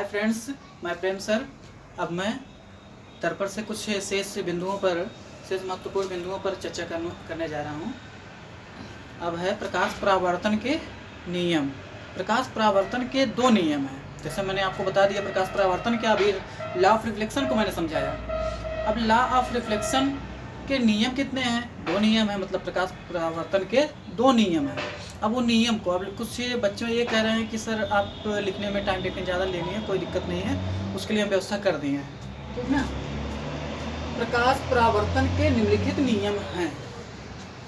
Hi friends, मैं प्रेम sir. अब मैं दर्पण से कुछ शेष महत्वपूर्ण बिंदुओं पर चर्चा करने जा रहा हूँ। अब है प्रकाश परावर्तन के नियम। प्रकाश परावर्तन के दो नियम हैं। जैसे मैंने आपको बता दिया प्रकाश परावर्तन क्या, अभी लॉ ऑफ रिफ्लेक्शन को मैंने समझाया। अब लॉ ऑफ रिफ्लेक्शन के नियम कितने हैं? दो नियम हैं, मतलब प्रकाश परावर्तन के दो नियम हैं। अब वो नियम को, अब कुछ बच्चों ये कह रहे हैं कि सर आप लिखने में टाइम टेकिंग ज़्यादा लेनी है, कोई दिक्कत नहीं है, उसके लिए हम व्यवस्था कर दिए हैं, ठीक ना। प्रकाश परावर्तन के निम्नलिखित नियम हैं।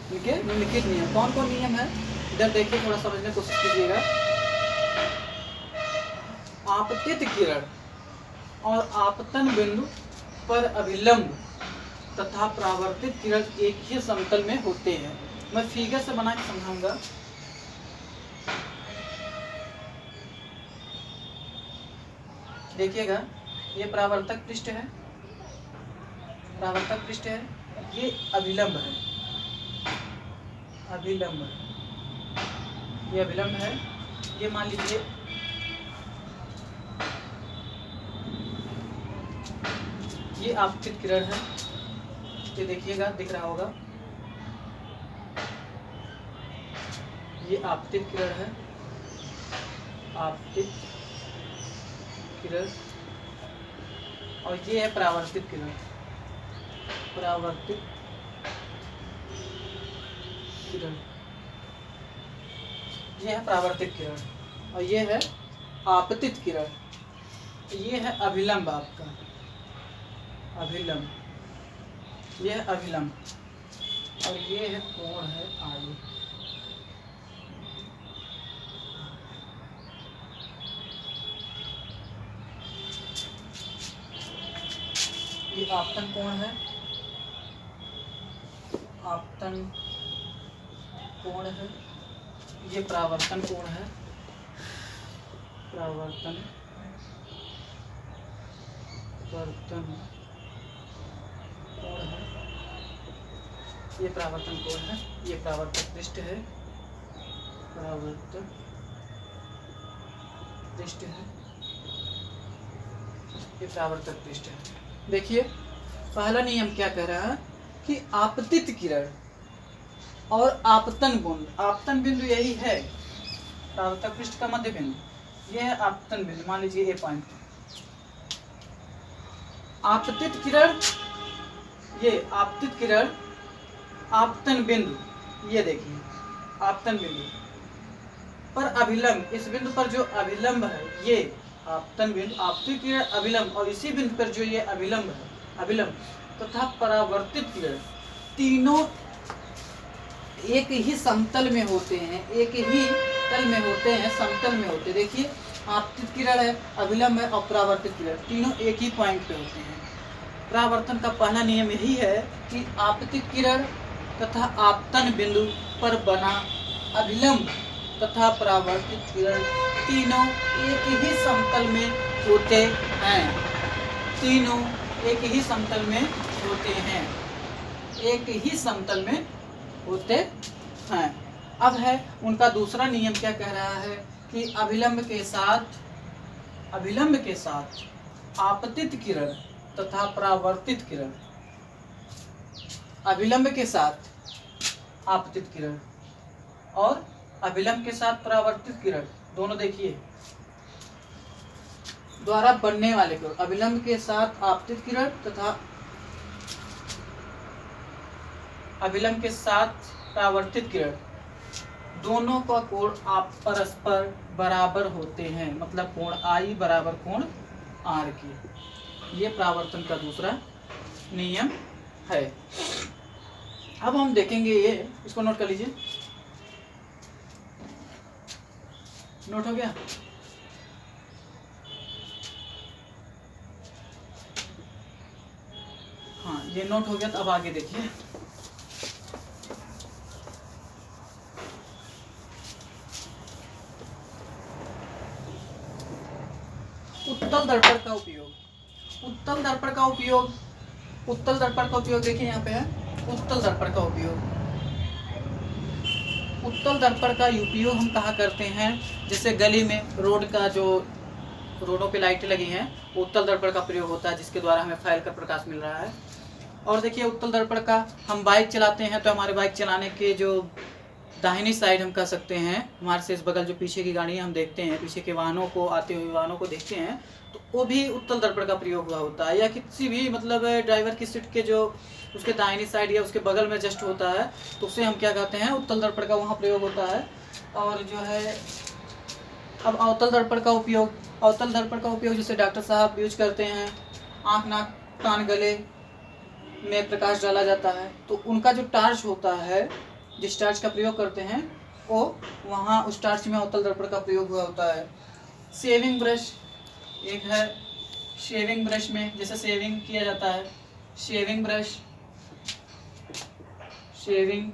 ठीक है, निम्नलिखित नियम कौन कौन नियम है? इधर देखिए, थोड़ा समझने की कोशिश कीजिएगा। आपतित किरण और आपतन बिंदु पर अभिलंब तथा परावर्तित किरण एक ही समतल में होते हैं। मैं फिगर से बना के समझाऊंगा। देखिएगा, ये परावर्तक पृष्ठ है, परावर्तक पृष्ठ है, ये अभिलंब है, अभिलंब, ये अभिलंब है। ये मान लीजिए ये आपतित किरण है, ये देखिएगा, दिख रहा होगा, ये आपतित किरण है, आपतित किरण, और ये है परावर्तित किरण, परावर्तित किरण, ये है परावर्तित किरण, और ये है आपतित किरण। ये है अभिलंब, आपका अभिलंब, ये है अभिलंब, और ये है कोण है आई। ये आपतन कोण है, आपतन कोण है, ये परावर्तन कोण है, परावर्तन वर्तन कोण है, ये परावर्तन कोण है, ये परावर्तक पृष्ठ है, परावर्तक पृष्ठ है, ये परावर्तक पृष्ठ है। देखिए, पहला नियम क्या कह रहा है कि आपतित किरण और आपतन बिंदु, आपतन बिंदु यही है परावर्तक पृष्ठ का मध्य बिंदु, यह है आपतन बिंदु, मान लीजिए ए पॉइंट। आपतित किरण, ये आपतित किरण, आपतन बिंदु, ये देखिए आपतन बिंदु पर अभिलंब, इस बिंदु पर जो अभिलंब है ये आपतन बिंदु, आपतित किरण अभिलंब, और इसी बिंदु पर जो ये अभिलंब है, अभिलंब तथा परावर्तित किरण, तीनों एक ही समतल में होते हैं, एक ही तल में होते हैं, समतल में होते हैं। देखिए, आपतित किरण है, अभिलंब है और परावर्तित किरण, तीनों एक ही पॉइंट पे होते हैं। परावर्तन का पहला नियम यही है कि आपतित किरण तथा आपतन बिंदु पर बना अभिलंब तथा परावर्तित किरण तीनों एक ही समतल में होते हैं, तीनों एक ही समतल में होते हैं, एक ही समतल में होते हैं। अब है उनका दूसरा नियम, क्या कह रहा है कि अभिलंब के साथ आपतित किरण तथा परावर्तित किरण, अभिलंब के साथ आपतित किरण और अभिलंब के साथ परावर्तित किरण, दोनों देखिए द्वारा बनने वाले कोण, अभिलंब के साथ आपतित किरण तथा अभिलंब के साथ परावर्तित किरण, दोनों का कोण आप परस्पर बराबर होते हैं, मतलब कोण आई बराबर कोण आर की। ये परावर्तन का दूसरा नियम है। अब हम देखेंगे ये, इसको नोट कर लीजिए, नोट हो गया? हाँ, ये नोट हो गया। तो अब आगे देखिए, उत्तल दर्पण का उपयोग, उत्तल दर्पण का उपयोग, उत्तल दर्पण का उपयोग देखिए यहाँ पे है उत्तल दर्पण का उपयोग। उत्तल दर्पण का उपयोग हम कहाँ करते हैं? जैसे गली में रोड का जो रोडों पे लाइटें लगी हैं, उत्तल दर्पण का प्रयोग होता है, जिसके द्वारा हमें फैल कर प्रकाश मिल रहा है। और देखिए उत्तल दर्पण का, हम बाइक चलाते हैं तो हमारे बाइक चलाने के जो दाहिनी साइड हम कह सकते हैं, हमारे से इस बगल जो पीछे की गाड़ी हम देखते हैं, पीछे के वाहनों को, आते हुए वाहनों को देखते हैं, तो वो भी उत्तल दर्पण का प्रयोग हुआ होता है। या किसी भी मतलब ड्राइवर की सीट के जो उसके दाहिनी साइड या उसके बगल में जस्ट होता है, तो उसे हम क्या कहते हैं, उत्तल दर्पण का वहाँ प्रयोग होता है। और जो है अब अवतल दर्पण का उपयोग, अवतल दर्पण का उपयोग जैसे डॉक्टर साहब यूज करते हैं, आँख नाक कान गले में प्रकाश डाला जाता है, तो उनका जो टार्च होता है, जिस टार्च का प्रयोग करते हैं, वो वहाँ उस टार्च में अवतल दर्पण का प्रयोग हुआ होता है। शेविंग ब्रश एक है, शेविंग ब्रश में जैसे शेविंग किया जाता है, शेविंग ब्रश शेविंग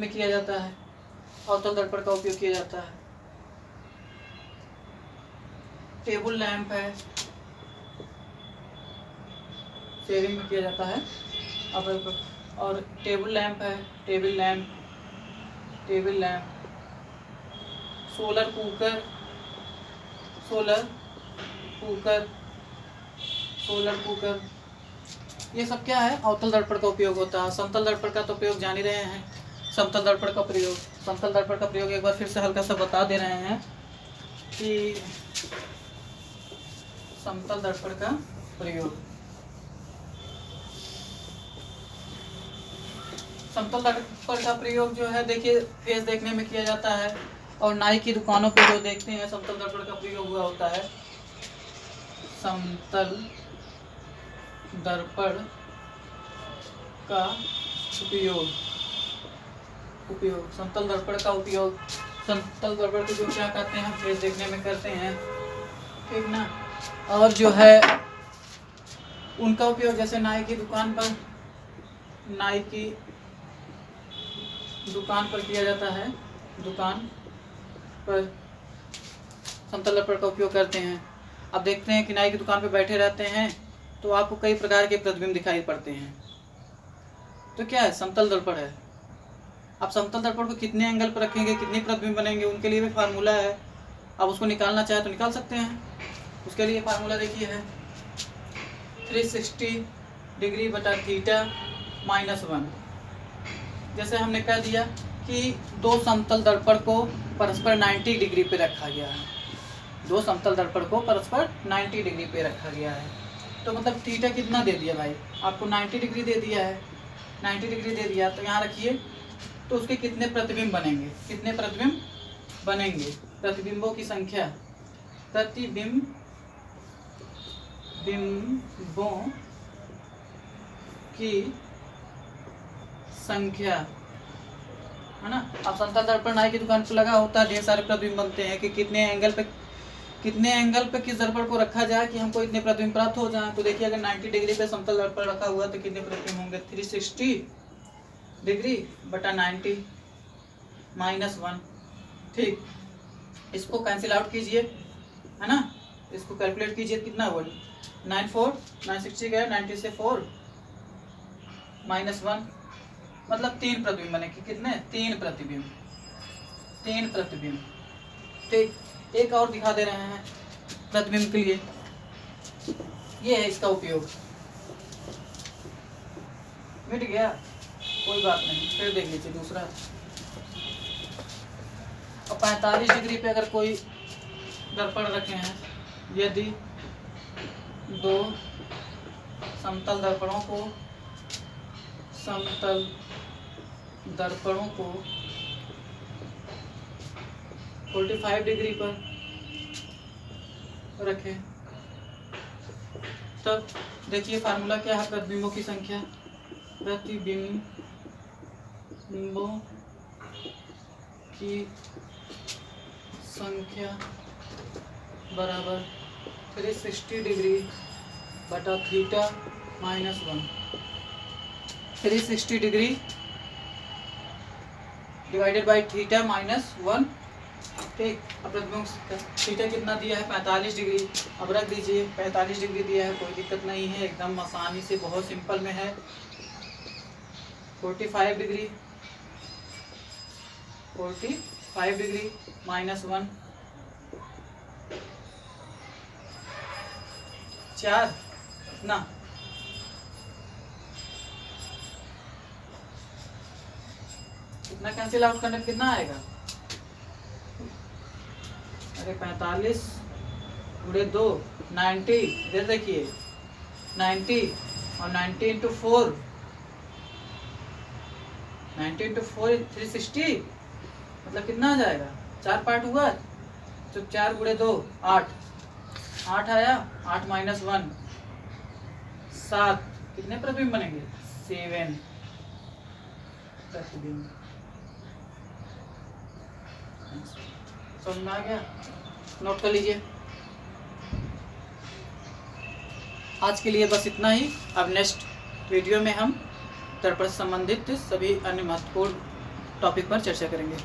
में किया जाता है, अवतल दर्पण का उपयोग किया जाता है। टेबल लैंप है, शेविंग में किया जाता है। और टेबल लैंप है, टेबल लैंप, सोलर कुकर, ये सब क्या है, अवतल दर्पण का उपयोग होता है। समतल दर्पण का तो प्रयोग जान ही रहे हैं, समतल दर्पण का प्रयोग एक बार फिर से हल्का सा बता दे रहे हैं कि समतल दर्पण का प्रयोग, समतल दर्पण का प्रयोग जो है देखिए फेस देखने में किया जाता है, और नाई की दुकानों पे जो देखते हैं समतल दर्पण का प्रयोग हुआ होता है। समतल दर्पण का उपयोग, समतल दर्पण का उपयोग, समतल दर्पण को जो क्या कहते हैं, हम फेस देखने में करते हैं, ठीक ना। और जो है उनका उपयोग जैसे नाई की दुकान पर किया जाता है, दुकान पर समतल दर्पण का उपयोग करते हैं। अब देखते हैं कि नाई की दुकान पर बैठे रहते हैं तो आपको कई प्रकार के प्रतिबिंब दिखाई पड़ते हैं, तो क्या है, समतल दर्पण है। आप समतल दर्पण को कितने एंगल पर रखेंगे, कितने प्रतिबिंब बनेंगे, उनके लिए भी फार्मूला है। आप उसको निकालना चाहे तो निकाल सकते हैं। उसके लिए फार्मूला देखिए है 360 डिग्री बटा थीटा माइनस 1। जैसे हमने कह दिया कि दो समतल दर्पण को परस्पर 90 डिग्री पे रखा गया है, दो समतल दर्पण को परस्पर 90 डिग्री पे रखा गया है, तो मतलब थीटा कितना दे दिया भाई, आपको 90 डिग्री दे दिया है, 90 डिग्री दे दिया, तो यहाँ रखिए, तो उसके कितने प्रतिबिंब बनेंगे, प्रतिबिंबों की संख्या, बिंबों की संख्या, है ना। अब समतल दर्पण नाई की दुकान पर लगा होता है, ढेर सारे प्रतिबिंब बनते हैं कि कितने एंगल पे किस दर्पण को रखा जाए कि हमको इतने प्रतिबिंब प्राप्त हो जाए। तो देखिए अगर 90 डिग्री पे समतल दर्पण रखा हुआ तो कितने प्रतिबिंब होंगे, 360 डिग्री बटा 90 माइनस 1, ठीक। इसको कैंसिल आउट कीजिए, है ना, इसको कैलकुलेट कीजिए, कितना हुआ, 960 गया, 90 से 4 माइनस 1, मतलब 3 प्रतिबिंब बने, कि कितने, 3 प्रतिबिंब, ठीक। एक और दिखा दे रहे हैं प्रतिबिंब के लिए, ये है इसका उपयोग, मिट गया, कोई बात नहीं, फिर देख लीजिए दूसरा। और 45 डिग्री पे अगर कोई दर्पण रखे हैं, यदि दो समतल दर्पणों को 45 डिग्री पर रखें, तब देखिए फार्मूला क्या है, प्रतिबिंबों की संख्या, प्रतिबिंबों की संख्या बराबर 360 डिग्री बटा theta minus 1, 360 degree divided by theta minus 1, ठीक। अब प्रतिबिंब थीटा कितना दिया है, 45 डिग्री, अब रख दीजिए, 45 डिग्री दिया है, कोई दिक्कत नहीं है, एकदम आसानी से, बहुत सिंपल में है। 45 डिग्री माइनस 1, 4 ना, कितना कैंसिल आउट करने कितना आएगा? अरे 45 गुणे 2 90, इधर देखिए 90 और 90 इंटू 4, 90 इंटू 4 360, मतलब कितना आ जाएगा? 4 पार्ट हुआ तो 4 गुणे 2 8, 8 आया, 8 माइनस 1 7, कितने प्रतिबिंब बनेंगे? 7 प्रतिबिंब। समझ में आ गया? नोट कर लीजिए। आज के लिए बस इतना ही। अब नेक्स्ट वीडियो में हम दर्पण से संबंधित सभी अन्य महत्वपूर्ण टॉपिक पर चर्चा करेंगे।